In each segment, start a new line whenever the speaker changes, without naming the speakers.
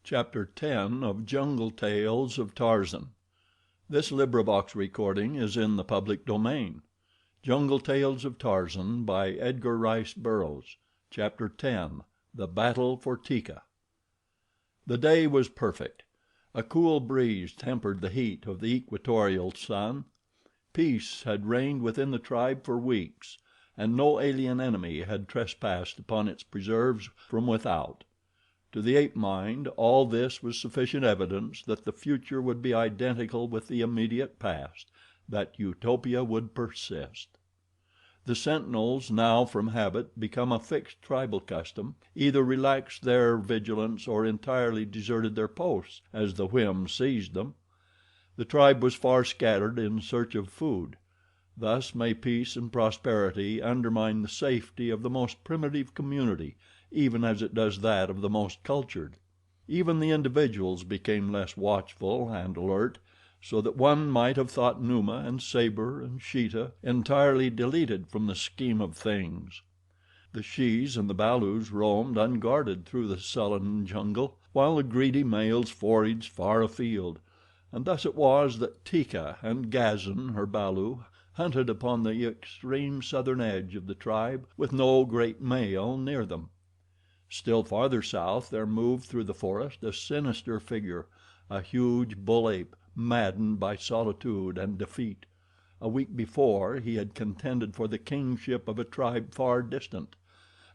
Chapter 10 of Jungle Tales of Tarzan. This recording is in the public domain. Jungle Tales of Tarzan by Edgar Rice Burroughs. Chapter 10 The Battle for Teeka. The day was perfect. A cool breeze tempered the heat of the equatorial sun. Peace had reigned within the tribe for weeks, and no alien enemy had trespassed upon its preserves from without. To the ape mind all this was sufficient evidence that the future would be identical with the immediate past, that utopia would persist. The sentinels, now from habit become a fixed tribal custom, either relaxed their vigilance or entirely deserted their posts as the whim seized them. The tribe was far scattered in search of food. Thus may peace and prosperity undermine the safety of the most primitive community, even as it does that of the most cultured. Even the individuals became less watchful and alert, so that one might have thought Numa and Sabor and Sheeta entirely deleted from the scheme of things. The shes and the balus roamed unguarded through the sullen jungle, while the greedy males foraged far afield, and thus it was that Teeka and Gazan, her balu, hunted upon the extreme southern edge of the tribe with no great male near them. Still farther south there moved through the forest a sinister figure, a huge bull ape, maddened by solitude and defeat. A week before he had contended for the kingship of a tribe far distant,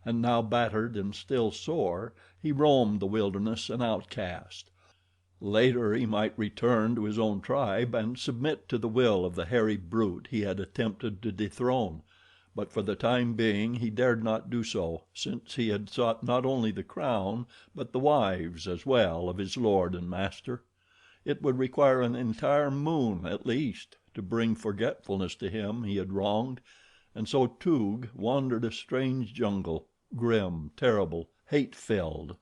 and now, battered and still sore, he roamed the wilderness an outcast. Later he might return to his own tribe and submit to the will of the hairy brute he had attempted to dethrone, but for the time being he dared not do so, since he had sought not only the crown but the wives as well of his lord and master. It would require an entire moon at least to bring forgetfulness to him he had wronged, and so Toog wandered a strange jungle, grim, terrible, hate filled.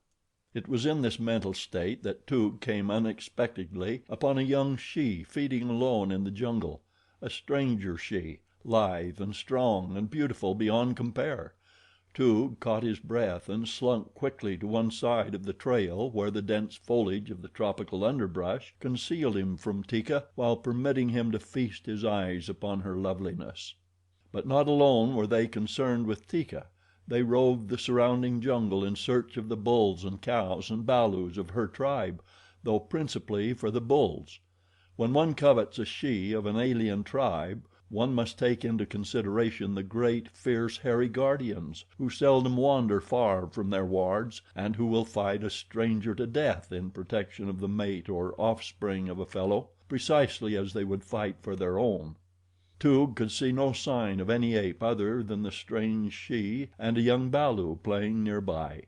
It was in this mental state that Toog came unexpectedly upon a young she feeding alone in the jungle, a stranger she, lithe and strong and beautiful beyond compare. Toog caught his breath and slunk quickly to one side of the trail where the dense foliage of the tropical underbrush concealed him from Teeka while permitting him to feast his eyes upon her loveliness. But not alone were they concerned with Teeka. They roved the surrounding jungle in search of the bulls and cows and balus of her tribe, though principally for the bulls. When one covets a she of an alien tribe, one must take into consideration the great, fierce, hairy guardians, who seldom wander far from their wards and who will fight a stranger to death in protection of the mate or offspring of a fellow, precisely as they would fight for their own. Toog could see no sign of any ape other than the strange she and a young balu playing near by.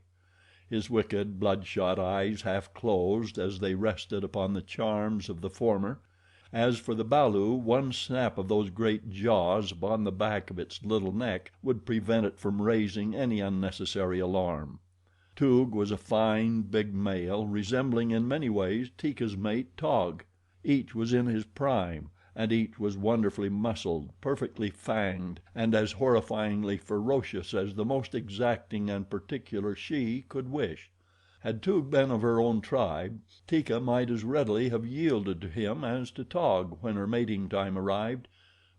His wicked, bloodshot eyes half closed as they rested upon the charms of the former. As for the balu, one snap of those great jaws upon the back of its little neck would prevent it from raising any unnecessary alarm. Toog was a fine, big male, resembling in many ways Teeka's mate, Taug. Each was in his prime, and each was wonderfully muscled, perfectly fanged, and as horrifyingly ferocious as the most exacting and particular she could wish. Had Toog been of her own tribe, Teeka might as readily have yielded to him as to Taug when her mating time arrived;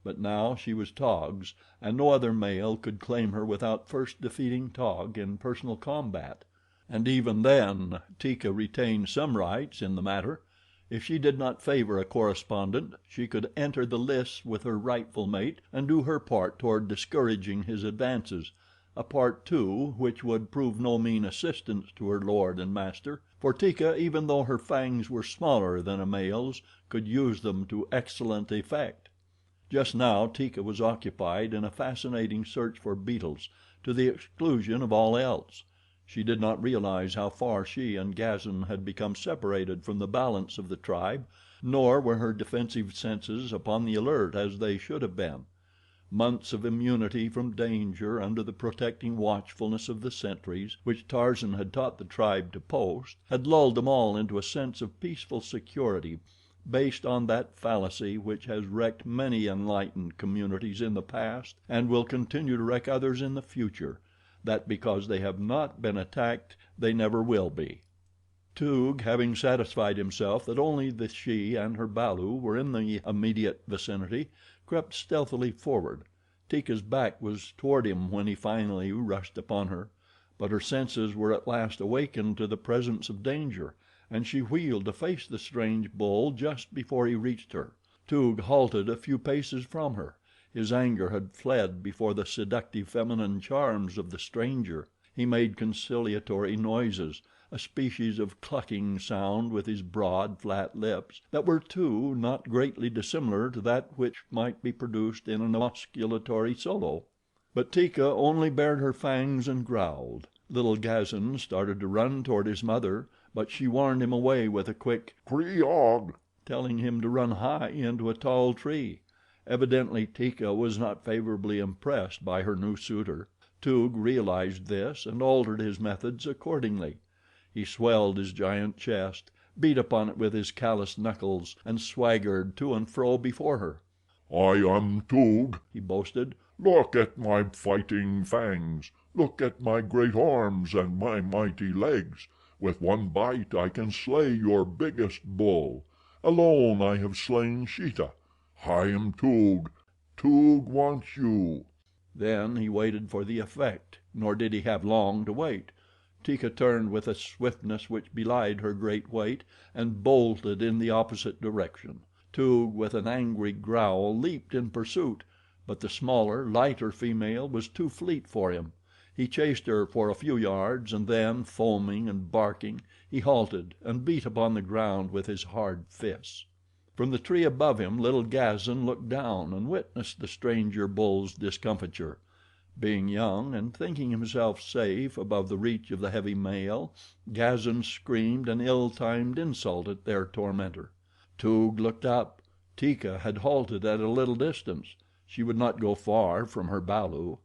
but now she was Taug's, and no other male could claim her without first defeating Taug in personal combat. And even then Teeka retained some rights in the matter. If she did not favor a correspondent, she could enter the lists with her rightful mate and do her part toward discouraging his advances, a part, too, which would prove no mean assistance to her lord and master, for Teeka, even though her fangs were smaller than a male's, could use them to excellent effect. Just now Teeka was occupied in a fascinating search for beetles, to the exclusion of all else. She did not realize how far she and Gazan had become separated from the balance of the tribe, nor were her defensive senses upon the alert as they should have been. Months of immunity from danger under the protecting watchfulness of the sentries, which Tarzan had taught the tribe to post, had lulled them all into a sense of peaceful security based on that fallacy which has wrecked many enlightened communities in the past and will continue to wreck others in the future, that because they have not been attacked they never will be. Toog, having satisfied himself that only the she and her balu were in the immediate vicinity, crept stealthily forward. Teeka's back was toward him when he finally rushed upon her; but her senses were at last awakened to the presence of danger, and she wheeled to face the strange bull just before he reached her. Toog halted a few paces from her. His anger had fled before the seductive feminine charms of the stranger. He made conciliatory noises, a species of clucking sound with his broad, flat lips that were, too, not greatly dissimilar to that which might be produced in an osculatory solo. But Teeka only bared her fangs and growled. Little Gazan started to run toward his mother, but she warned him away with a quick "Kreeg ahg," telling him to run high into a tall tree. Evidently Teeka was not favorably impressed by her new suitor. Toog realized this and altered his methods accordingly. He swelled his giant chest, beat upon it with his calloused knuckles, and swaggered to and fro before her.
"I am Toog," he boasted. "Look at my fighting fangs. Look at my great arms and my mighty legs. With one bite I can slay your biggest bull. Alone I have slain Sheeta. I am Toog. Toog wants you."
Then he waited for the effect, nor did he have long to wait. Teeka turned with a swiftness which belied her great weight and bolted in the opposite direction. Toog, with an angry growl, leaped in pursuit; but the smaller, lighter female was too fleet for him. He chased her for a few yards and then, foaming and barking, he halted and beat upon the ground with his hard fists. From the tree above him little Gazan looked down and witnessed the stranger bull's discomfiture. Being young and thinking himself safe above the reach of the heavy male, Gazan screamed an ill-timed insult at their tormentor. Toog looked up. Teeka had halted at a little distance. She would not go far from her balu.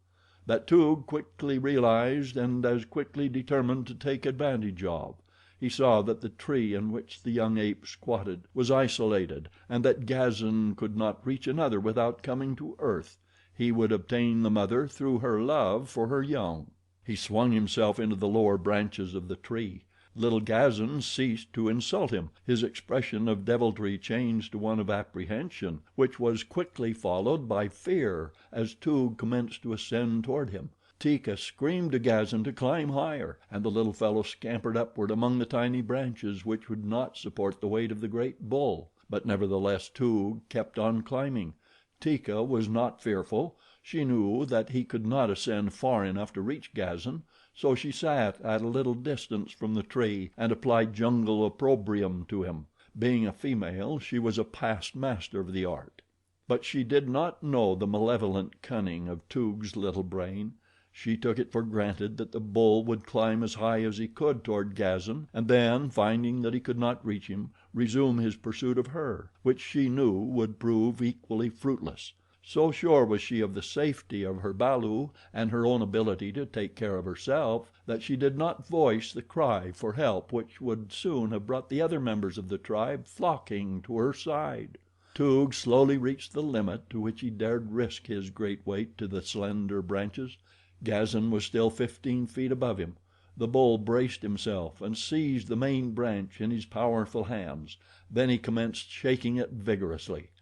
That Toog quickly realized and as quickly determined to take advantage of. He saw that the tree in which the young ape squatted was isolated and that Gazan could not reach another without coming to earth. He would obtain the mother through her love for her young. He swung himself into the lower branches of the tree. Little Gazan ceased to insult him. His expression of deviltry changed to one of apprehension, which was quickly followed by fear as Toog commenced to ascend toward him. Teeka screamed to Gazan to climb higher, and the little fellow scampered upward among the tiny branches which would not support the weight of the great bull; but nevertheless Toog kept on climbing. Teeka was not fearful. She knew that he could not ascend far enough to reach Gazan, so she sat at a little distance from the tree and applied jungle opprobrium to him. Being a female, she was a past master of the art. But she did not know the malevolent cunning of Toog's little brain. She took it for granted that the bull would climb as high as he could toward Gazan, and then, finding that he could not reach him, resume his pursuit of her, which she knew would prove equally fruitless. So sure was she of the safety of her balu and her own ability to take care of herself that she did not voice the cry for help which would soon have brought the other members of the tribe flocking to her side. Toog slowly reached the limit to which he dared risk his great weight to the slender branches. Gazan was still 15 feet above him. The bull braced himself and seized the main branch in his powerful hands. Then he commenced shaking it vigorously.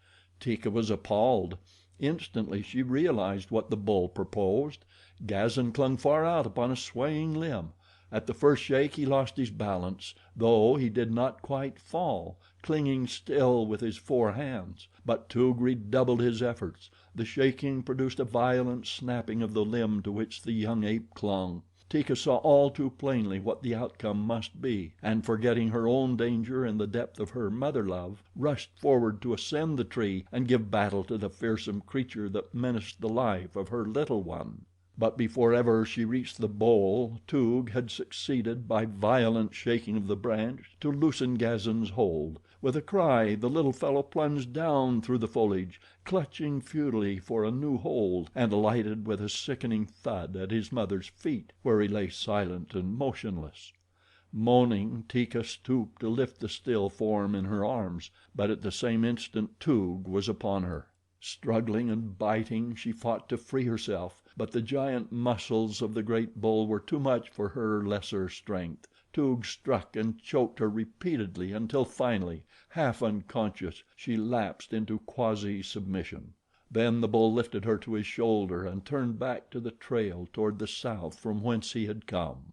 Teeka was appalled. Instantly she realized what the bull proposed. Gazan clung far out upon a swaying limb. At the first shake he lost his balance, though he did not quite fall, clinging still with his four hands; but Toog redoubled his efforts. The shaking produced a violent snapping of the limb to which the young ape clung. Teeka saw all too plainly what the outcome must be, and forgetting her own danger in the depth of her mother love, rushed forward to ascend the tree and give battle to the fearsome creature that menaced the life of her little one. But before ever she reached the bole, Toog had succeeded, by violent shaking of the branch, to loosen Gazan's hold. With a cry the little fellow plunged down through the foliage, clutching futilely for a new hold, and alighted with a sickening thud at his mother's feet, where he lay silent and motionless. Moaning, Teeka stooped to lift the still form in her arms, but at the same instant Toog was upon her. Struggling and biting, she fought to free herself, but the giant muscles of the great bull were too much for her lesser strength. Toog struck and choked her repeatedly until finally, half unconscious, she lapsed into quasi submission. Then the bull lifted her to his shoulder and turned back to the trail toward the south from whence he had come.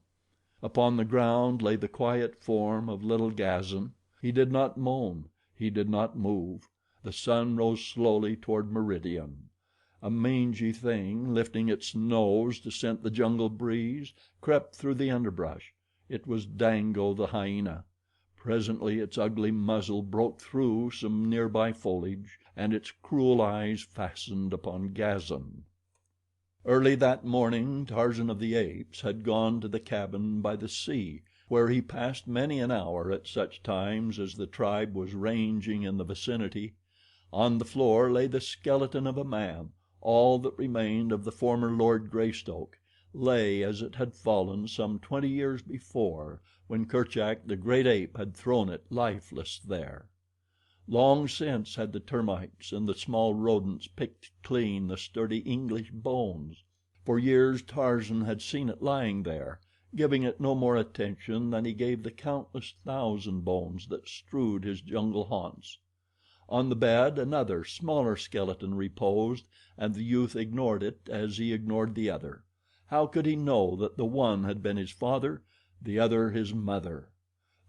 Upon the ground lay the quiet form of little Gazan. He did not moan. He did not move. The sun rose slowly toward meridian. A mangy thing, lifting its nose to scent the jungle breeze, crept through the underbrush. It was Dango, the hyena. Presently its ugly muzzle broke through some nearby foliage and its cruel eyes fastened upon Gazan. Early that morning Tarzan of the Apes had gone to the cabin by the sea, where he passed many an hour at such times as the tribe was ranging in the vicinity. On the floor lay the skeleton of a man. All that remained of the former Lord Greystoke lay as it had fallen some 20 years before, when Kerchak, the great ape, had thrown it lifeless there. Long since had the termites and the small rodents picked clean the sturdy English bones. For years Tarzan had seen it lying there, giving it no more attention than he gave the countless thousand bones that strewed his jungle haunts. On the bed another, smaller skeleton reposed, and the youth ignored it as he ignored the other. How could he know that the one had been his father, the other his mother?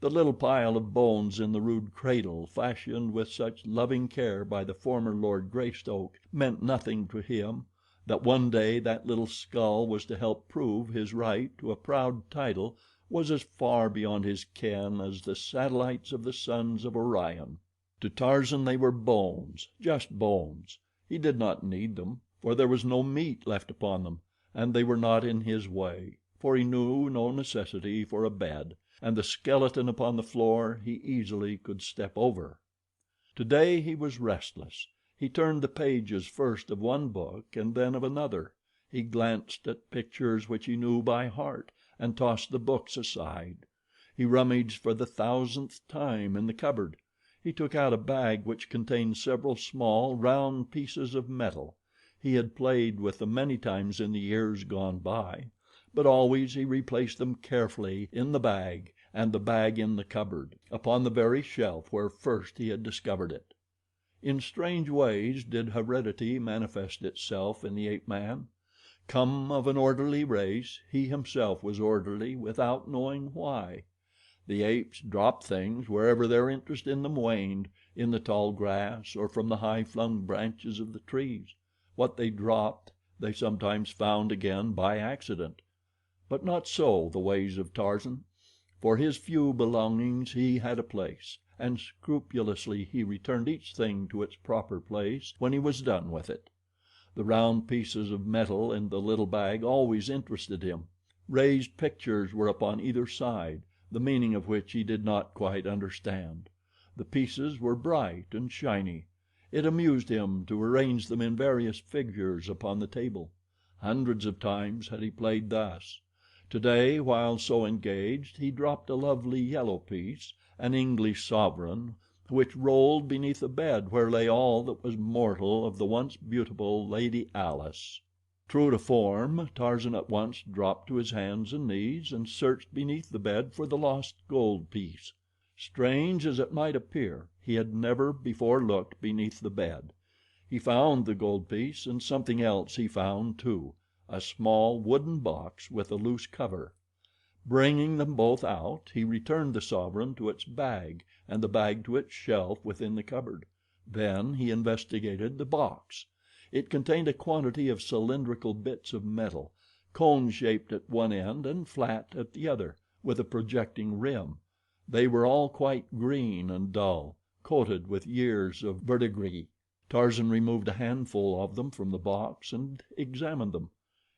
The little pile of bones in the rude cradle, fashioned with such loving care by the former Lord Greystoke, meant nothing to him. That one day that little skull was to help prove his right to a proud title was as far beyond his ken as the satellites of the sons of Orion. To Tarzan they were bones, just bones. He did not need them, for there was no meat left upon them, and they were not in his way, for he knew no necessity for a bed, and the skeleton upon the floor he easily could step over. Today he was restless. He turned the pages first of one book and then of another. He glanced at pictures which he knew by heart and tossed the books aside. He rummaged for the 1000th time in the cupboard. He took out a bag which contained several small, round pieces of metal. He had played with them many times in the years gone by, but always he replaced them carefully in the bag, and the bag in the cupboard, upon the very shelf where first he had discovered it. In strange ways did heredity manifest itself in the ape man. Come of an orderly race, he himself was orderly without knowing why. The apes dropped things wherever their interest in them waned, in the tall grass or from the high flung branches of the trees. What they dropped they sometimes found again by accident. But not so the ways of Tarzan. For his few belongings he had a place, and scrupulously he returned each thing to its proper place when he was done with it. The round pieces of metal in the little bag always interested him. Raised pictures were upon either side, the meaning of which he did not quite understand. The pieces were bright and shiny. It amused him to arrange them in various figures upon the table. Hundreds of times had he played thus. Today, while so engaged, he dropped a lovely yellow piece, an English sovereign, which rolled beneath the bed where lay all that was mortal of the once beautiful Lady Alice. True to form, Tarzan at once dropped to his hands and knees and searched beneath the bed for the lost gold piece. Strange as it might appear, he had never before looked beneath the bed. He found the gold piece, and something else he found, too, a small wooden box with a loose cover. Bringing them both out, he returned the sovereign to its bag and the bag to its shelf within the cupboard. Then he investigated the box. It contained a quantity of cylindrical bits of metal, cone shaped at one end and flat at the other, with a projecting rim. They were all quite green and dull, coated with years of verdigris. Tarzan removed a handful of them from the box and examined them.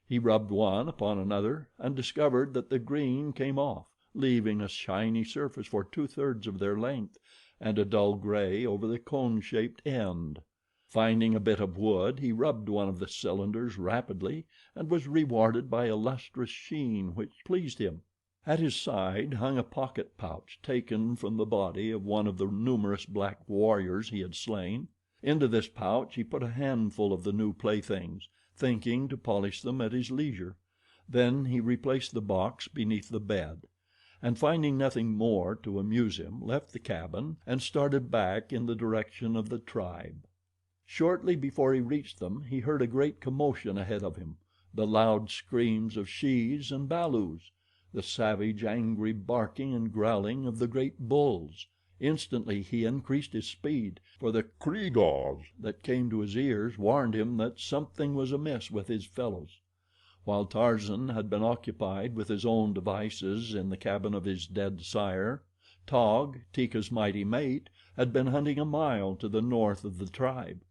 He rubbed one upon another and discovered that the green came off, leaving a shiny surface for 2/3 of their length and a dull gray over the cone shaped end. Finding a bit of wood, he rubbed one of the cylinders rapidly and was rewarded by a lustrous sheen which pleased him. At his side hung a pocket pouch taken from the body of one of the numerous black warriors he had slain. Into this pouch he put a handful of the new playthings, thinking to polish them at his leisure. Then he replaced the box beneath the bed. and finding nothing more to amuse him, left the cabin and started back in the direction of the tribe. Shortly before he reached them he heard a great commotion ahead of him, the loud screams of shes and balus, the savage, angry barking and growling of the great bulls. Instantly he increased his speed, for the "kreegahs" that came to his ears warned him that something was amiss with his fellows. While Tarzan had been occupied with his own devices in the cabin of his dead sire, Taug, Teeka's mighty mate, had been hunting a mile to the north of the tribe.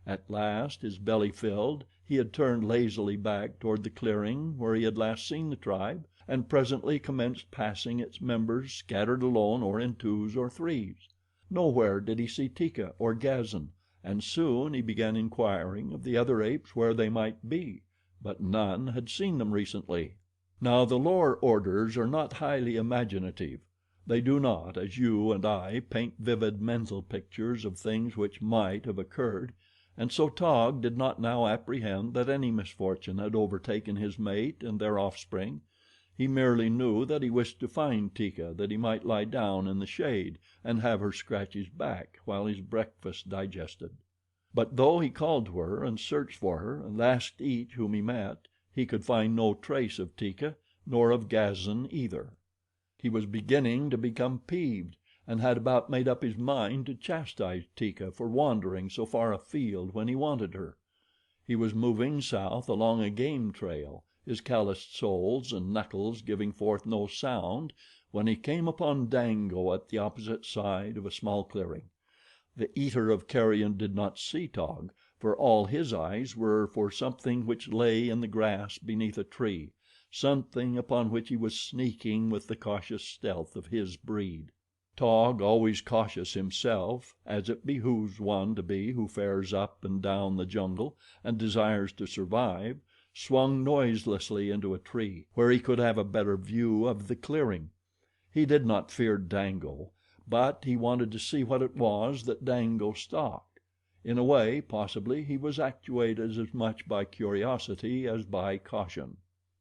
At last, his belly filled, he had turned lazily back toward the clearing where he had last seen the tribe, and presently commenced passing its members scattered alone or in twos or threes. Nowhere did he see Teeka or Gazan, and soon he began inquiring of the other apes where they might be; but none had seen them recently. Now the lower orders are not highly imaginative. They do not, as you and I, paint vivid mental pictures of things which might have occurred, and so Taug did not now apprehend that any misfortune had overtaken his mate and their offspring. He merely knew that he wished to find Teeka that he might lie down in the shade and have her scratch his back while his breakfast digested. But though he called to her and searched for her and asked each whom he met, he could find no trace of Teeka, nor of Gazan either. He was beginning to become peeved, and had about made up his mind to chastise Teeka for wandering so far afield when he wanted her. He was moving south along a game trail, his calloused soles and knuckles giving forth no sound, when he came upon Dango at the opposite side of a small clearing. The eater of carrion did not see Taug, for all his eyes were for something which lay in the grass beneath a tree, something upon which he was sneaking with the cautious stealth of his breed. Taug, always cautious himself, as it behooves one to be who fares up and down the jungle and desires to survive, swung noiselessly into a tree, where he could have a better view of the clearing. He did not fear Dango, but he wanted to see what it was that Dango stalked. In a way, possibly, he was actuated as much by curiosity as by caution.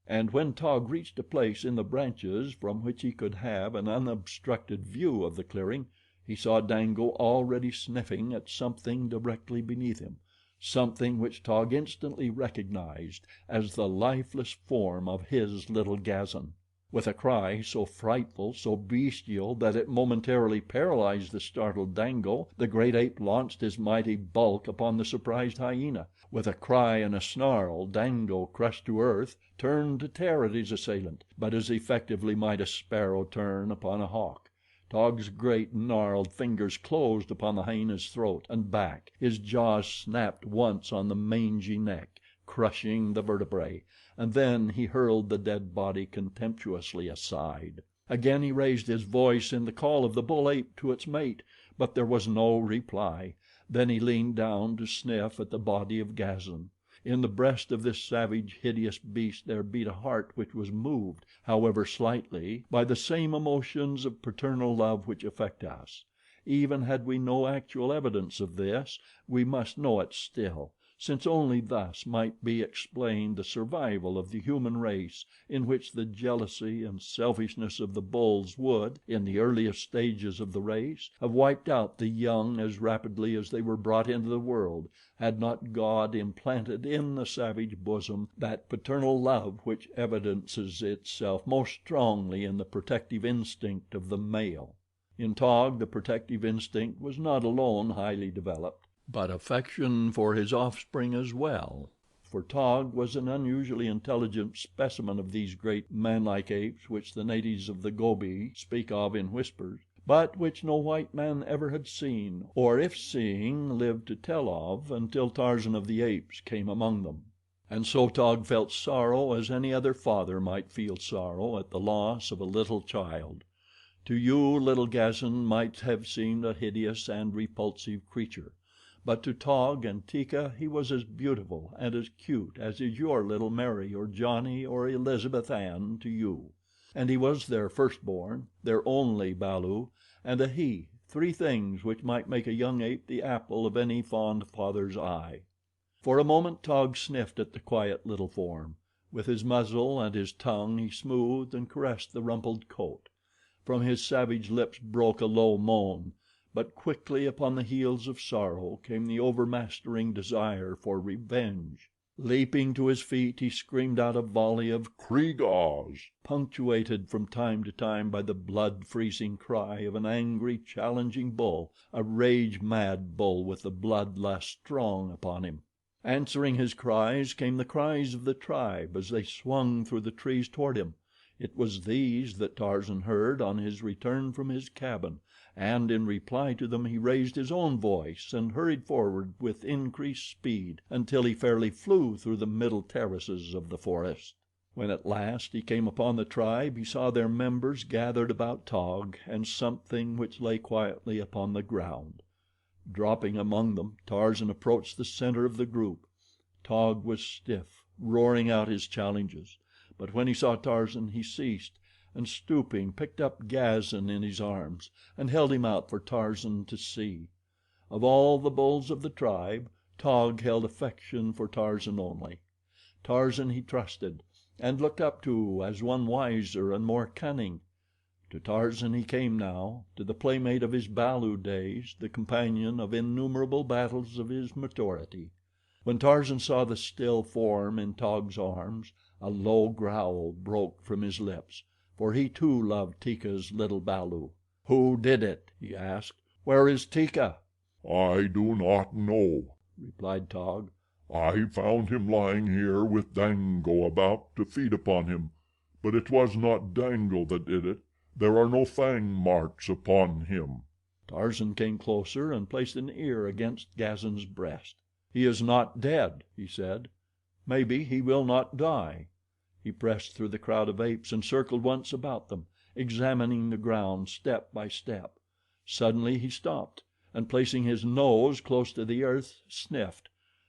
And when Taug reached a place in the branches from which he could have an unobstructed view of the clearing, he saw Dango already sniffing at something directly beneath him, something which Taug instantly recognized as the lifeless form of his little Gazan. With a cry so frightful, so bestial, that it momentarily paralyzed the startled Dango, the great ape launched his mighty bulk upon the surprised hyena. With a cry and a snarl, Dango, crushed to earth, turned to tear at his assailant, but as effectively might a sparrow turn upon a hawk. Taug's great, gnarled fingers closed upon the hyena's throat and back, his jaws snapped once on the mangy neck, crushing the vertebrae, and then he hurled the dead body contemptuously aside. Again he raised his voice in the call of the bull ape to its mate, but there was no reply. Then he leaned down to sniff at the body of Gazan. In the breast of this savage, hideous beast there beat a heart which was moved, however slightly, by the same emotions of paternal love which affect us. Even had we no actual evidence of this, we must know it still, since only thus might be explained the survival of the human race, in which the jealousy and selfishness of the bulls would, in the earliest stages of the race, have wiped out the young as rapidly as they were brought into the world, had not God implanted in the savage bosom that paternal love which evidences itself most strongly in the protective instinct of the male. In Taug the protective instinct was not alone highly developed, but affection for his offspring as well, for Taug was an unusually intelligent specimen of these great manlike apes which the natives of the Gobi speak of in whispers, but which no white man ever had seen, or if seeing, lived to tell of until Tarzan of the Apes came among them. And so Taug felt sorrow as any other father might feel sorrow at the loss of a little child. To you, little Gazan might have seemed a hideous and repulsive creature, but to Taug and Teeka he was as beautiful and as cute as is your little Mary or Johnny or Elizabeth Ann to you. And he was their firstborn, their only balu, and a he, three things which might make a young ape the apple of any fond father's eye. For a moment Taug sniffed at the quiet little form. With his muzzle and his tongue he smoothed and caressed the rumpled coat. From his savage lips broke a low moan, but quickly upon the heels of sorrow came the overmastering desire for revenge. Leaping to his feet, he screamed out a volley of "Kreegahs," punctuated from time to time by the blood freezing cry of an angry, challenging bull, a rage mad bull with the blood lust strong upon him. Answering his cries came the cries of the tribe as they swung through the trees toward him. It was these that Tarzan heard on his return from his cabin, and in reply to them he raised his own voice and hurried forward with increased speed until he fairly flew through the middle terraces of the forest. When at last he came upon the tribe he saw their members gathered about Taug and something which lay quietly upon the ground. Dropping among them, Tarzan approached the center of the group. Taug was stiff, roaring out his challenges; but when he saw Tarzan he ceased, and stooping picked up Gazan in his arms and held him out for Tarzan to see. Of all the bulls of the tribe, Taug held affection for Tarzan only. Tarzan he trusted and looked up to as one wiser and more cunning. To Tarzan he came now, to the playmate of his balu days, the companion of innumerable battles of his maturity. When Tarzan saw the still form in Taug's arms, a low growl broke from his lips, for he too loved Teeka's little balu. "Who did it?" he asked. "Where is Teeka?"
"I do not know," replied Taug. "I found him lying here with Dango about to feed upon him; but it was not Dango that did it. There are no fang marks upon him."
Tarzan came closer and placed an ear against Gazan's breast. "He is not dead," he said. "Maybe he will not die." He pressed through the crowd of apes and circled once about them, examining the ground step by step. Suddenly he stopped, and placing his nose close to the earth, sniffed.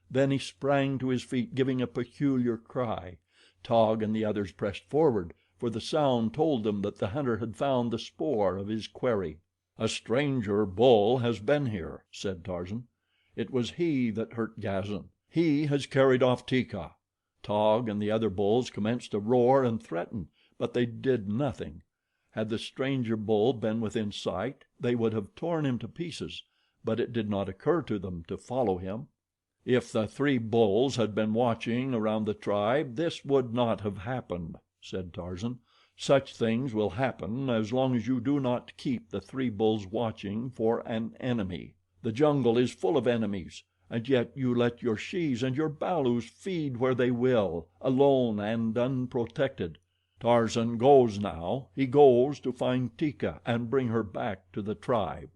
Then he sprang to his feet, giving a peculiar cry. Taug and the others pressed forward, for the sound told them that the hunter had found the spoor of his quarry. "A stranger bull has been here," said Tarzan. "It was he that hurt Gazan. He has carried off Teeka." Taug and the other bulls commenced to roar and threaten, but they did nothing. Had the stranger bull been within sight they would have torn him to pieces, but it did not occur to them to follow him. "If the three bulls had been watching around the tribe this would not have happened," said Tarzan. "Such things will happen as long as you do not keep the three bulls watching for an enemy. The jungle is full of enemies, and yet you let your shes and your balus feed where they will, alone and unprotected. Tarzan goes now. He goes to find Teeka and bring her back to the tribe."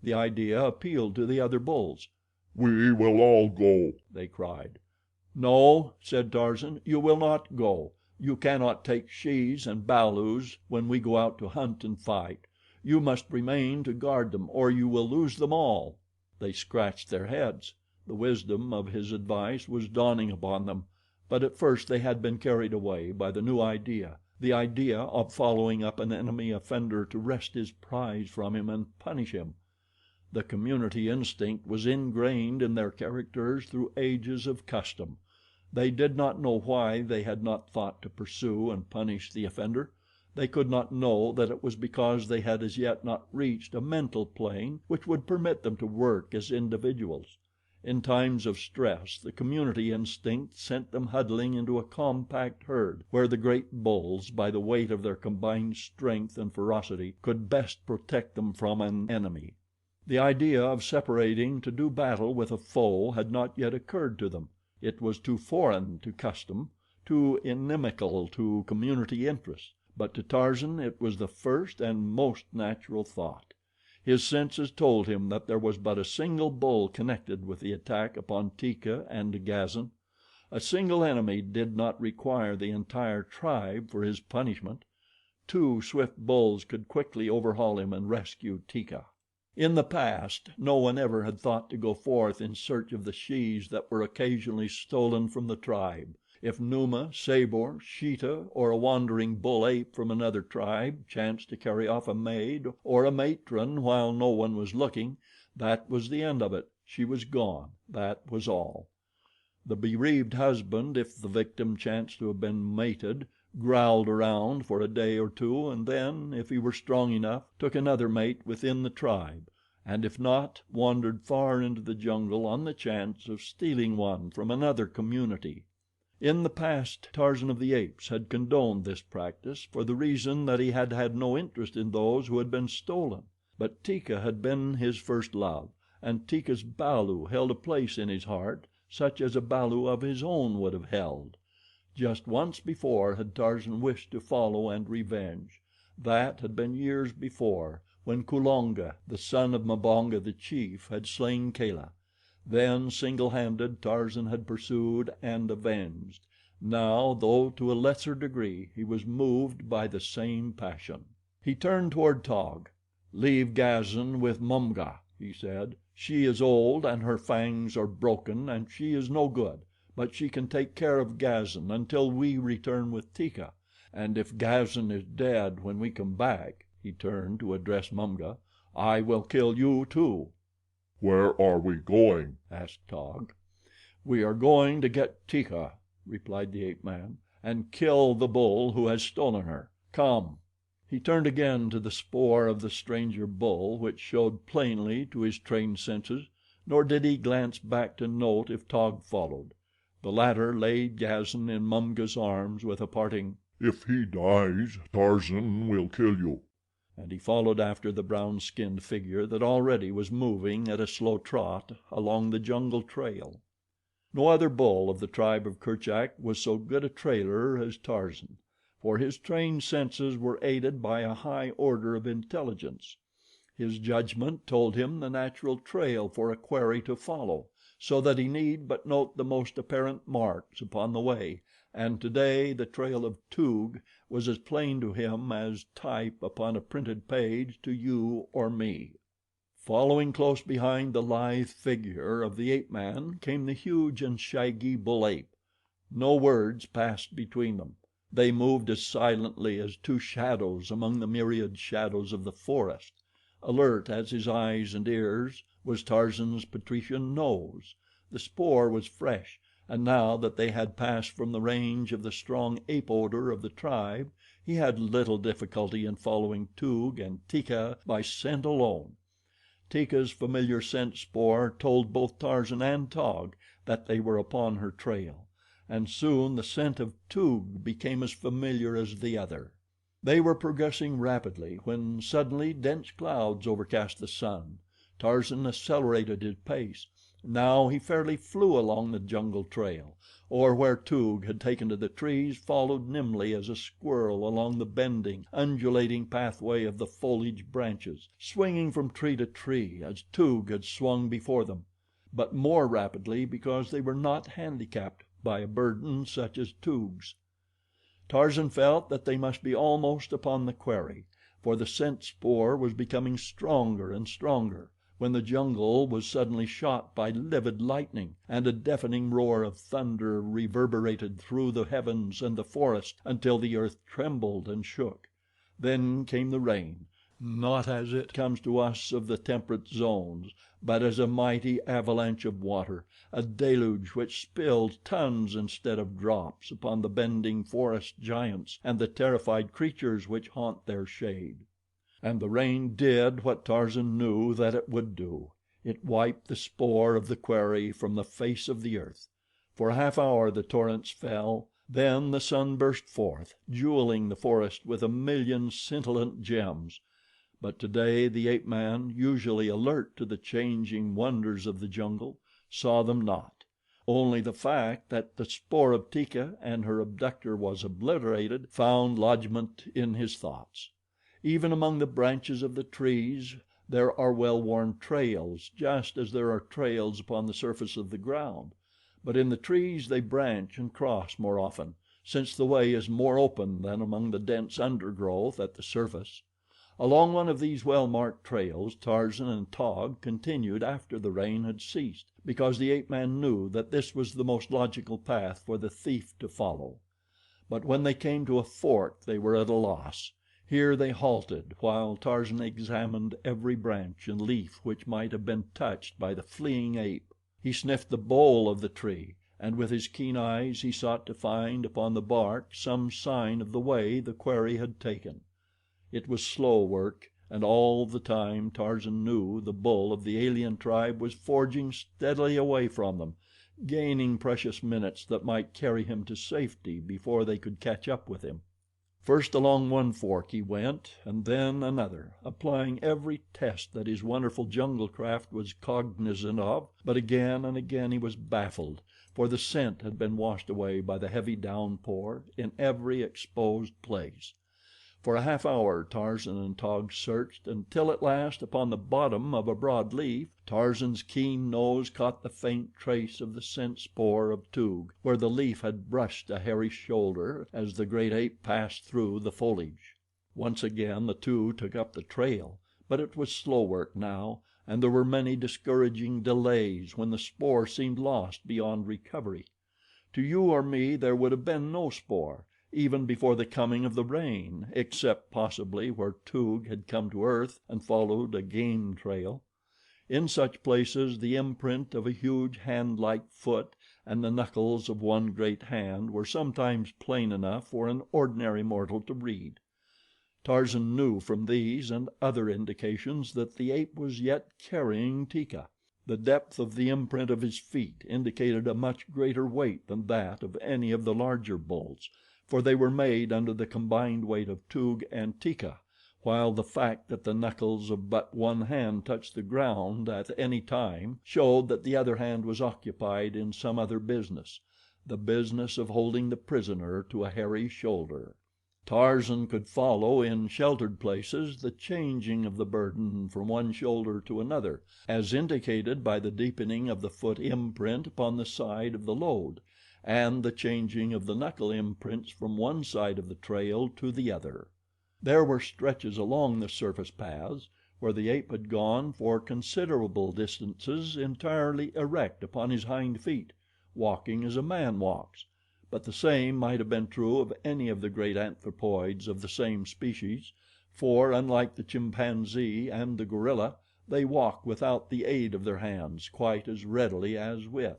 The idea appealed to the other bulls.
"We will all go," they cried.
"No," said Tarzan, "you will not go. You cannot take shes and balus when we go out to hunt and fight. You must remain to guard them, or you will lose them all." They scratched their heads. The wisdom of his advice was dawning upon them, but at first they had been carried away by the new idea, the idea of following up an enemy offender to wrest his prize from him and punish him. The community instinct was ingrained in their characters through ages of custom. They did not know why they had not thought to pursue and punish the offender. They could not know that it was because they had as yet not reached a mental plane which would permit them to work as individuals. In times of stress the community instinct sent them huddling into a compact herd where the great bulls, by the weight of their combined strength and ferocity, could best protect them from an enemy. The idea of separating to do battle with a foe had not yet occurred to them. It was too foreign to custom, too inimical to community interests; but to Tarzan it was the first and most natural thought. His senses told him that there was but a single bull connected with the attack upon Teeka and Gazan. A single enemy did not require the entire tribe for his punishment. Two swift bulls could quickly overhaul him and rescue Teeka. In the past no one ever had thought to go forth in search of the shes that were occasionally stolen from the tribe. If Numa, Sabor, Sheeta, or a wandering bull ape from another tribe chanced to carry off a maid or a matron while no one was looking, that was the end of it. She was gone, that was all. The bereaved husband, if the victim chanced to have been mated, growled around for a day or two and then, if he were strong enough, took another mate within the tribe, and if not, wandered far into the jungle on the chance of stealing one from another community. In the past Tarzan of the Apes had condoned this practice for the reason that he had had no interest in those who had been stolen; but Teeka had been his first love, and Teeka's balu held a place in his heart such as a balu of his own would have held. Just once before had Tarzan wished to follow and revenge. That had been years before, when Kulonga, the son of Mbonga, the chief, had slain Kala. Then, single handed, Tarzan had pursued and avenged. Now, though to a lesser degree, he was moved by the same passion. He turned toward Taug. "Leave Gazan with Mumga," he said. "She is old and her fangs are broken and she is no good, but she can take care of Gazan until we return with Teeka, and if Gazan is dead when we come back," he turned to address Mumga, "I will kill you, too."
"Where are we going?"
asked Taug. "We are going to get Teeka," replied the ape man, "and kill the bull who has stolen her. Come." He turned again to the spoor of the stranger bull, which showed plainly to his trained senses, nor did he glance back to note if Taug followed. The latter laid Gazan in Mumga's arms with a parting,
"If he dies, Tarzan will kill you,"
and he followed after the brown skinned figure that already was moving at a slow trot along the jungle trail. No other bull of the tribe of Kerchak was so good a trailer as Tarzan, for his trained senses were aided by a high order of intelligence. His judgment told him the natural trail for a quarry to follow, so that he need but note the most apparent marks upon the way, and today the trail of Toog was as plain to him as type upon a printed page to you or me. Following close behind the lithe figure of the ape man came the huge and shaggy bull ape. No words passed between them. They moved as silently as two shadows among the myriad shadows of the forest. Alert as his eyes and ears was Tarzan's patrician nose. The spoor was fresh, and now that they had passed from the range of the strong ape odor of the tribe, he had little difficulty in following Toog and Teeka by scent alone. Teeka's familiar scent spoor told both Tarzan and Taug that they were upon her trail, and soon the scent of Toog became as familiar as the other. They were progressing rapidly when suddenly dense clouds overcast the sun. Tarzan accelerated his pace. Now he fairly flew along the jungle trail, or where Toog had taken to the trees followed nimbly as a squirrel along the bending, undulating pathway of the foliage branches, swinging from tree to tree as Toog had swung before them, but more rapidly because they were not handicapped by a burden such as Toog's. Tarzan felt that they must be almost upon the quarry, for the scent spoor was becoming stronger and stronger, when the jungle was suddenly shot by livid lightning, and a deafening roar of thunder reverberated through the heavens and the forest until the earth trembled and shook. Then came the rain, not as it comes to us of the temperate zones, but as a mighty avalanche of water, a deluge which spilled tons instead of drops upon the bending forest giants and the terrified creatures which haunt their shade. And the rain did what Tarzan knew that it would do. It wiped the spoor of the quarry from the face of the earth. For a half hour the torrents fell, then the sun burst forth, jeweling the forest with a million scintillant gems. But today the ape man, usually alert to the changing wonders of the jungle, saw them not. Only the fact that the spoor of Teeka and her abductor was obliterated found lodgment in his thoughts. Even among the branches of the trees there are well-worn trails, just as there are trails upon the surface of the ground, but in the trees they branch and cross more often, since the way is more open than among the dense undergrowth at the surface. Along one of these well-marked trails Tarzan and Taug continued after the rain had ceased, because the ape man knew that this was the most logical path for the thief to follow. But when they came to a fork they were at a loss. Here they halted while Tarzan examined every branch and leaf which might have been touched by the fleeing ape. He sniffed the bole of the tree, and with his keen eyes he sought to find upon the bark some sign of the way the quarry had taken. It was slow work, and all the time Tarzan knew the bull of the alien tribe was forging steadily away from them, gaining precious minutes that might carry him to safety before they could catch up with him. First along one fork he went, and then another, applying every test that his wonderful jungle craft was cognizant of, but again and again he was baffled, for the scent had been washed away by the heavy downpour in every exposed place. For a half hour Tarzan and Taug searched, until at last, upon the bottom of a broad leaf, Tarzan's keen nose caught the faint trace of the scent spoor of Toog where the leaf had brushed a hairy shoulder as the great ape passed through the foliage. Once again the two took up the trail, but it was slow work now, and there were many discouraging delays when the spoor seemed lost beyond recovery. To you or me there would have been no spoor, even before the coming of the rain, except possibly where Toog had come to earth and followed a game trail. In such places the imprint of a huge hand-like foot and the knuckles of one great hand were sometimes plain enough for an ordinary mortal to read. Tarzan knew from these and other indications that the ape was yet carrying Teeka. The depth of the imprint of his feet indicated a much greater weight than that of any of the larger bulls, for they were made under the combined weight of Toog and Teeka, while the fact that the knuckles of but one hand touched the ground at any time showed that the other hand was occupied in some other business, the business of holding the prisoner to a hairy shoulder. Tarzan could follow in sheltered places the changing of the burden from one shoulder to another, as indicated by the deepening of the foot imprint upon the side of the load, and the changing of the knuckle imprints from one side of the trail to the other. There were stretches along the surface paths where the ape had gone for considerable distances entirely erect upon his hind feet, walking as a man walks, but the same might have been true of any of the great anthropoids of the same species, for, unlike the chimpanzee and the gorilla, they walk without the aid of their hands quite as readily as with.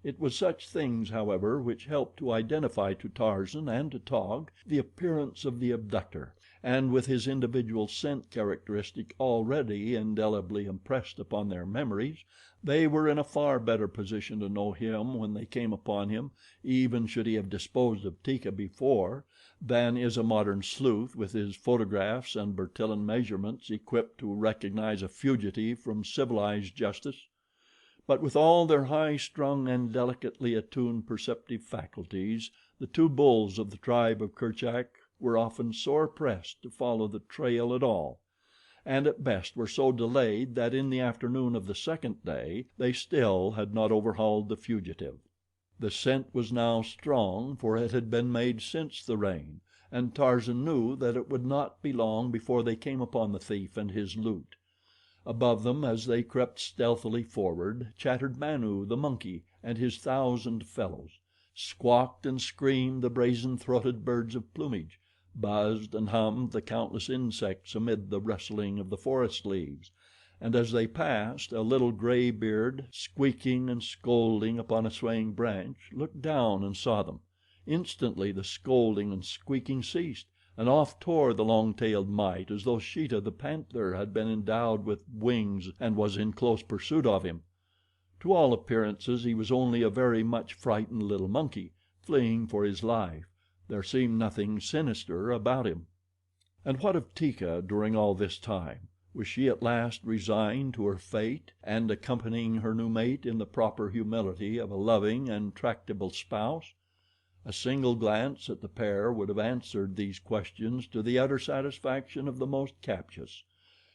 It was such things, however, which helped to identify to Tarzan and to Taug the appearance of the abductor, and with his individual scent characteristic already indelibly impressed upon their memories, they were in a far better position to know him when they came upon him, even should he have disposed of Teeka before, than is a modern sleuth with his photographs and Bertillon measurements equipped to recognize a fugitive from civilized justice. But with all their high-strung and delicately attuned perceptive faculties, the two bulls of the tribe of Kerchak were often sore pressed to follow the trail at all, and at best were so delayed that in the afternoon of the second day they still had not overhauled the fugitive. The scent was now strong, for it had been made since the rain, and Tarzan knew that it would not be long before they came upon the thief and his loot. Above them, as they crept stealthily forward, chattered Manu, the monkey, and his thousand fellows. Squawked and screamed the brazen-throated birds of plumage, buzzed and hummed the countless insects amid the rustling of the forest leaves, and as they passed, a little gray beard, squeaking and scolding upon a swaying branch, looked down and saw them. Instantly the scolding and squeaking ceased, and off tore the long-tailed mite as though Sheeta, the panther, had been endowed with wings and was in close pursuit of him. To all appearances he was only a very much frightened little monkey, fleeing for his life. There seemed nothing sinister about him. And what of Teeka during all this time? Was she at last resigned to her fate, and accompanying her new mate in the proper humility of a loving and tractable spouse? A single glance at the pair would have answered these questions to the utter satisfaction of the most captious.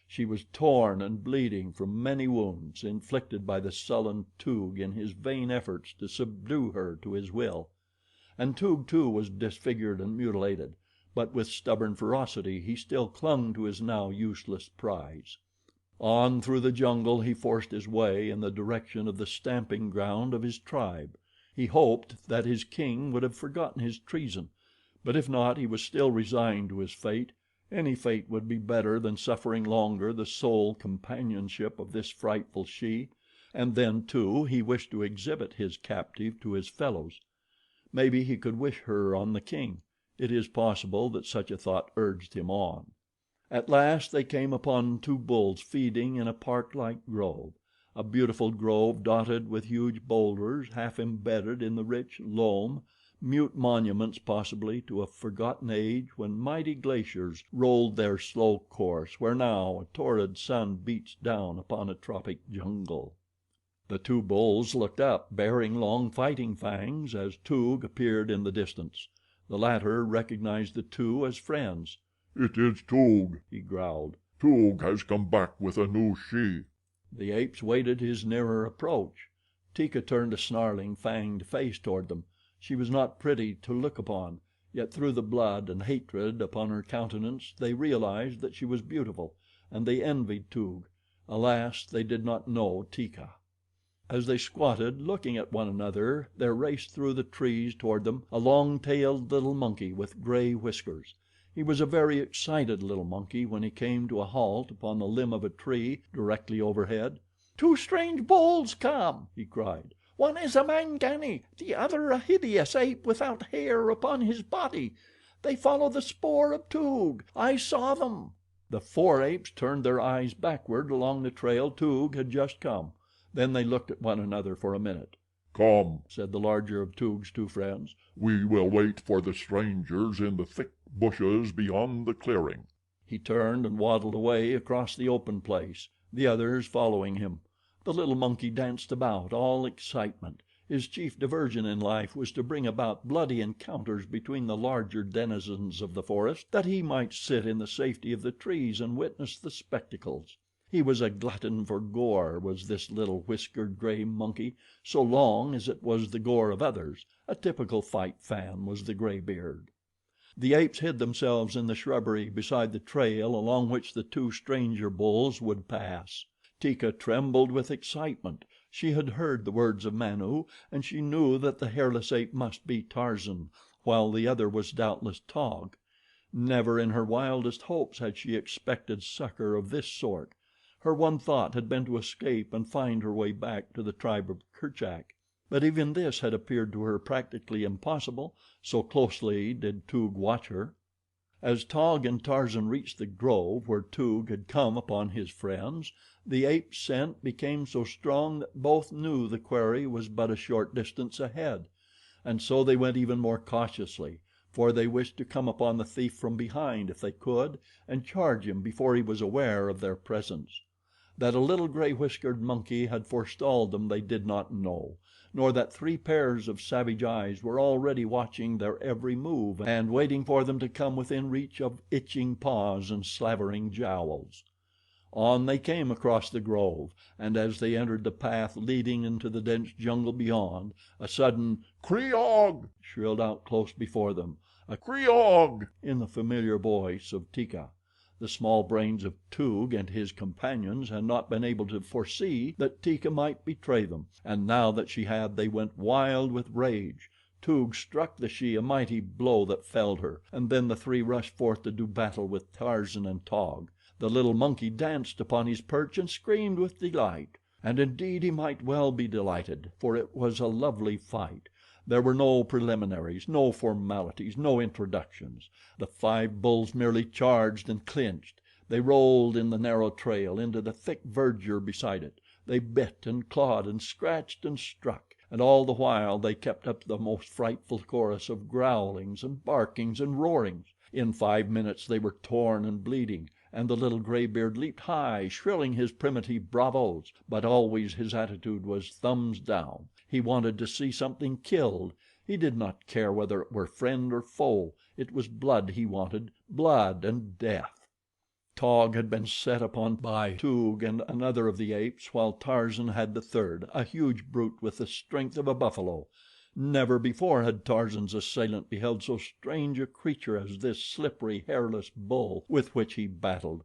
She was torn and bleeding from many wounds inflicted by the sullen Toog in his vain efforts to subdue her to his will. And Toog, too, was disfigured and mutilated, but with stubborn ferocity he still clung to his now useless prize. On through the jungle he forced his way in the direction of the stamping ground of his tribe. He hoped that his king would have forgotten his treason, but if not, he was still resigned to his fate. Any fate would be better than suffering longer the sole companionship of this frightful she, and then, too, he wished to exhibit his captive to his fellows. Maybe he could wish her on the king. It is possible that such a thought urged him on. At last they came upon two bulls feeding in a park-like grove, a beautiful grove dotted with huge boulders half embedded in the rich loam, mute monuments possibly to a forgotten age when mighty glaciers rolled their slow course where now a torrid sun beats down upon a tropic jungle. The two bulls looked up, bearing long fighting fangs, as Toog appeared in the distance. The latter recognized the two as friends.
"It is Toog," he growled. "Toog has come back with a new she."
The apes waited his nearer approach. Teeka turned a snarling, fanged face toward them. She was not pretty to look upon, yet through the blood and hatred upon her countenance they realized that she was beautiful, and they envied Toog. Alas, they did not know Teeka. As they squatted, looking at one another, there raced through the trees toward them a long-tailed little monkey with gray whiskers. He was a very excited little monkey when he came to a halt upon the limb of a tree directly overhead. "Two strange bulls come," he cried. "One is a Mangani, the other a hideous ape without hair upon his body. They follow the spoor of Toog. I saw them." The four apes turned their eyes backward along the trail Toog had just come. Then they looked at one another for a minute.
"Come,"
said the larger of Toog's two friends.
"We will wait for the strangers in the thick bushes beyond the clearing."
He turned and waddled away across the open place, the others following him. The little monkey danced about, all excitement. His chief diversion in life was to bring about bloody encounters between the larger denizens of the forest, that he might sit in the safety of the trees and witness the spectacles. He was a glutton for gore, was this little whiskered gray monkey, so long as it was the gore of others. A typical fight fan was the graybeard. The apes hid themselves in the shrubbery beside the trail along which the two stranger bulls would pass. Teeka trembled with excitement. She had heard the words of Manu, and she knew that the hairless ape must be Tarzan, while the other was doubtless Taug. Never in her wildest hopes had she expected succor of this sort. Her one thought had been to escape and find her way back to the tribe of Kerchak; but even this had appeared to her practically impossible, so closely did Toog watch her. As Taug and Tarzan reached the grove where Toog had come upon his friends, the ape scent became so strong that both knew the quarry was but a short distance ahead, and so they went even more cautiously, for they wished to come upon the thief from behind if they could and charge him before he was aware of their presence. That a little gray whiskered monkey had forestalled them they did not know, nor that three pairs of savage eyes were already watching their every move and waiting for them to come within reach of itching paws and slavering jowls. On they came across the grove, and as they entered the path leading into the dense jungle beyond, a sudden
"Kreog!"
shrilled out close before them, a
"Kreog!"
in the familiar voice of Teeka. The small brains of Toog and his companions had not been able to foresee that Teeka might betray them, and now that she had they went wild with rage. Toog struck the she a mighty blow that felled her, and then the three rushed forth to do battle with Tarzan and Taug. The little monkey danced upon his perch and screamed with delight. And indeed he might well be delighted, for it was a lovely fight. There were no preliminaries, no formalities, no introductions. The five bulls merely charged and clinched. They rolled in the narrow trail into the thick verdure beside it. They bit and clawed and scratched and struck, and all the while they kept up the most frightful chorus of growlings and barkings and roarings. In 5 minutes they were torn and bleeding, and the little graybeard leaped high, shrilling his primitive bravos; but always his attitude was thumbs down. He wanted to see something killed. He did not care whether it were friend or foe. It was blood he wanted, blood and death. Taug had been set upon by Toog and another of the apes, while Tarzan had the third, a huge brute with the strength of a buffalo. Never before had Tarzan's assailant beheld so strange a creature as this slippery, hairless bull with which he battled.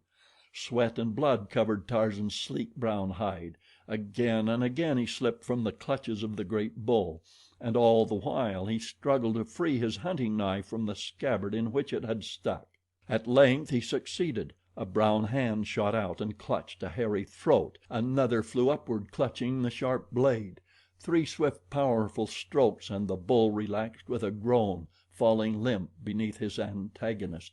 Sweat and blood covered Tarzan's sleek brown hide. Again and again he slipped from the clutches of the great bull, and all the while he struggled to free his hunting knife from the scabbard in which it had stuck. At length he succeeded. A brown hand shot out and clutched a hairy throat. Another flew upward, clutching the sharp blade. 3 swift, powerful strokes and the bull relaxed with a groan, falling limp beneath his antagonist.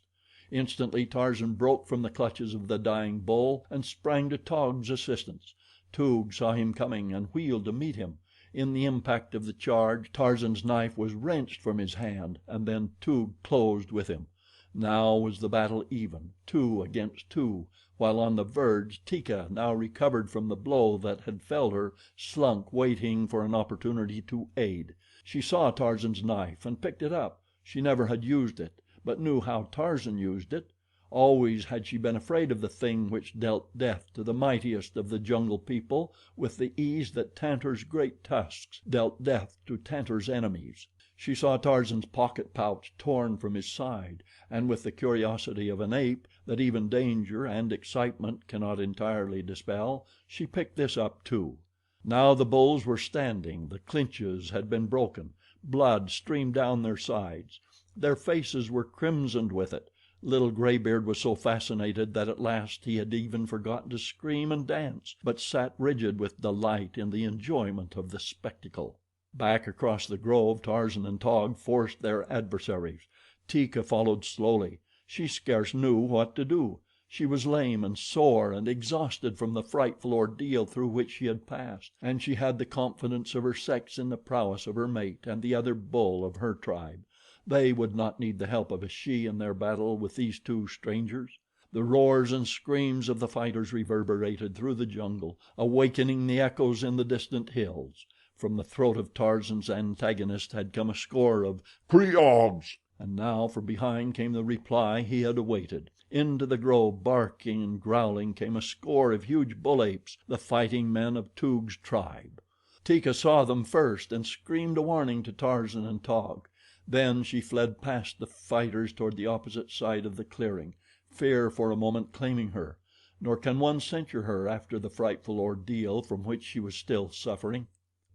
Instantly Tarzan broke from the clutches of the dying bull and sprang to Taug's assistance. Toog saw him coming and wheeled to meet him. In the impact of the charge Tarzan's knife was wrenched from his hand, and then Toog closed with him. Now was the battle even, 2 against 2, while on the verge Teeka, now recovered from the blow that had felled her, slunk waiting for an opportunity to aid. She saw Tarzan's knife and picked it up. She never had used it, but knew how Tarzan used it. Always had she been afraid of the thing which dealt death to the mightiest of the jungle people with the ease that Tantor's great tusks dealt death to Tantor's enemies. She saw Tarzan's pocket pouch torn from his side, and with the curiosity of an ape that even danger and excitement cannot entirely dispel, she picked this up too. Now the bulls were standing, the clinches had been broken, blood streamed down their sides. Their faces were crimsoned with it. Little Graybeard was so fascinated that at last he had even forgotten to scream and dance, but sat rigid with delight in the enjoyment of the spectacle. Back across the grove Tarzan and Taug forced their adversaries. Teeka followed slowly. She scarce knew what to do. She was lame and sore and exhausted from the frightful ordeal through which she had passed, and she had the confidence of her sex in the prowess of her mate and the other bull of her tribe. They would not need the help of a she in their battle with these 2 strangers. The roars and screams of the fighters reverberated through the jungle, awakening the echoes in the distant hills. From the throat of Tarzan's antagonist had come a score of
"Kreogs!"
and now from behind came the reply he had awaited. Into the grove, barking and growling, came a score of huge bull apes, the fighting men of Toog's tribe. Teeka saw them first and screamed a warning to Tarzan and Taug. Then she fled past the fighters toward the opposite side of the clearing, fear for a moment claiming her, nor can one censure her after the frightful ordeal from which she was still suffering.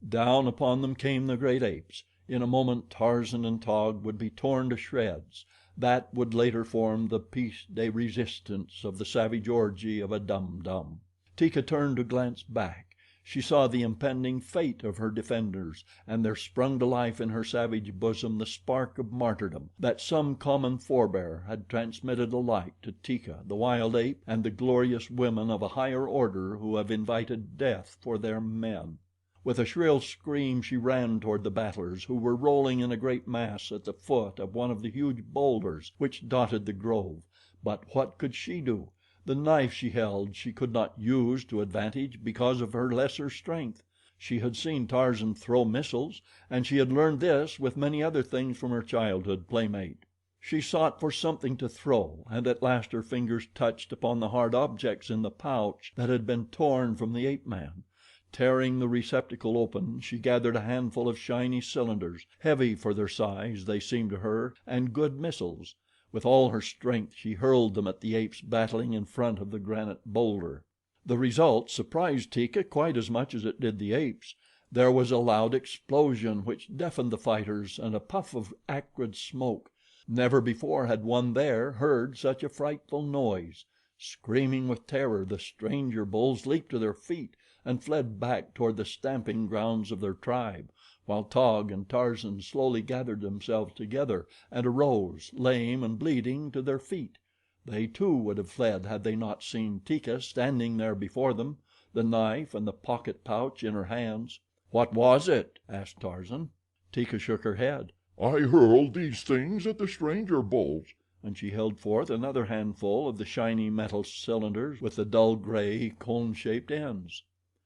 Down upon them came the great apes. In a moment Tarzan and Taug would be torn to shreds. That would later form the piece de resistance of the savage orgy of a Dum Dum. Teeka turned to glance back. She saw the impending fate of her defenders, and there sprung to life in her savage bosom the spark of martyrdom that some common forebear had transmitted alike to Teeka, the wild ape, and the glorious women of a higher order who have invited death for their men. With a shrill scream she ran toward the battlers, who were rolling in a great mass at the foot of one of the huge boulders which dotted the grove. But what could she do? The knife she held she could not use to advantage because of her lesser strength. She had seen Tarzan throw missiles, and she had learned this with many other things from her childhood playmate. She sought for something to throw, and at last her fingers touched upon the hard objects in the pouch that had been torn from the ape man. Tearing the receptacle open, she gathered a handful of shiny cylinders, heavy for their size they seemed to her, and good missiles. With all her strength she hurled them at the apes battling in front of the granite boulder. The result surprised Teeka quite as much as it did the apes. There was a loud explosion which deafened the fighters and a puff of acrid smoke. Never before had one there heard such a frightful noise. Screaming with terror, the stranger bulls leaped to their feet and fled back toward the stamping grounds of their tribe, while Taug and Tarzan slowly gathered themselves together and arose, lame and bleeding, to their feet. They too would have fled had they not seen Teeka standing there before them, the knife and the pocket pouch in her hands. "What was it?" asked Tarzan. Teeka shook her head.
"I hurled these things at the stranger bulls,"
and she held forth another handful of the shiny metal cylinders with the dull gray, cone-shaped ends.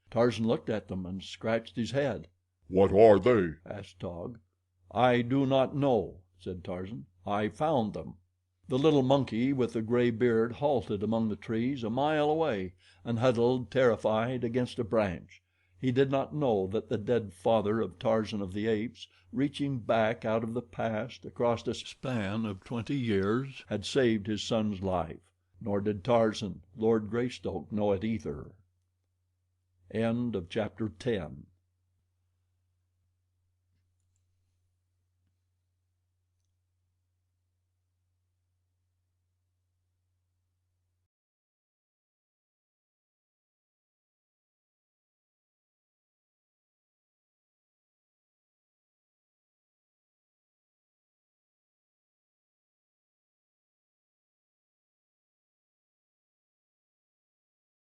Tarzan looked at them and scratched his head.
"What are they?"
asked Taug. "I do not know," said Tarzan. "I found them." The little monkey with the gray beard halted among the trees a mile away and huddled, terrified, against a branch. He did not know that the dead father of Tarzan of the Apes, reaching back out of the past across a span of 20 years, had saved his son's life. Nor did Tarzan, Lord Greystoke, know it either. End of chapter 10.